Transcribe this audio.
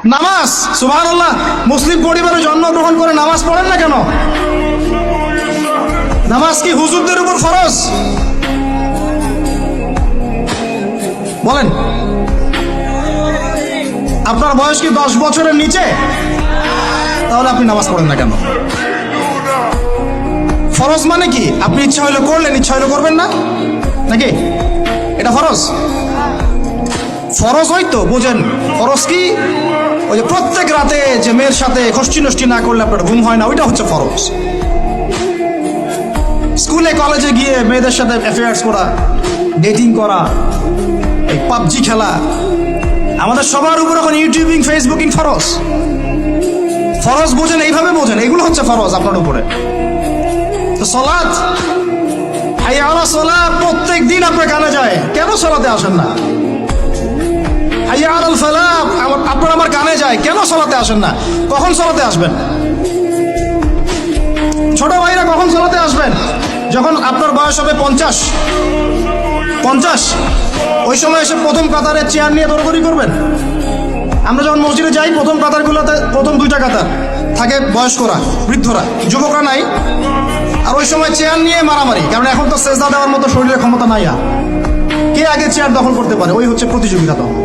নামাজ, সুবহানাল্লাহ, মুসলিম পরিবারে জন্মগ্রহণ করে নামাজ পড়েন না কেন? নামাজ কি হুজুরদের উপর ফরজ? বলেন। আপনার বয়স কি 10 বছরের নিচে? তাহলে আপনি নামাজ পড়েন না কেন? ফরজ মানে কি? আপনি ইচ্ছা হইলে করলেন, ইচ্ছা হইলে করবেন না, নাকি এটা ফরজ? ফরজ হয়তো বুঝেন। ফরজ কি? ওই যে প্রত্যেক রাতে যে মেয়ের সাথে খষ্টি নষ্টি না করলে আপনার ঘুম হয় না, ওইটা হচ্ছে ফরজ। স্কুলে কলেজে গিয়ে মেয়েদের সাথে অ্যাফেয়ার্স করা, ডেটিং করা, এই পাবজি খেলা, আমাদের সবার উপর এখন ইউটিউবিং, ফেসবুকিং ফরজ। ফরজ বোঝেন, এইভাবে বোঝেন, এগুলো হচ্ছে ফরজ আপনার উপরে। তো সালাত, হাইয়া আলা সালাত প্রত্যেক দিন আপনার কানে যায়, কেন সালাতে আসেন না? হাইয়া আলাল ফালাহ আপনার আমার কানে যায়, কেন সালাতে আসেন না? কখন সালাতে আসবেন? ছোট ভাইরা কখন সালাতে আসবেন? যখন আপনার বয়স হবে 50, ওই সময় এসে প্রথম কাতারে চেয়ার নিয়ে দৌড়দৌড়ি করবেন। আমরা যখন মসজিদে যাই, প্রথম কাতারগুলোতে প্রথম 2টা কাতার থাকে বয়স্করা, বৃদ্ধরা, যুবকরা নাই। আর ওই সময় চেয়ার নিয়ে মারামারি, কারণ এখন তো সেজদা দেওয়ার মতো শরীরের ক্ষমতা নাই। আর কে আগে চেয়ার দখল করতে পারে, ওই হচ্ছে প্রতিযোগিতা। তখন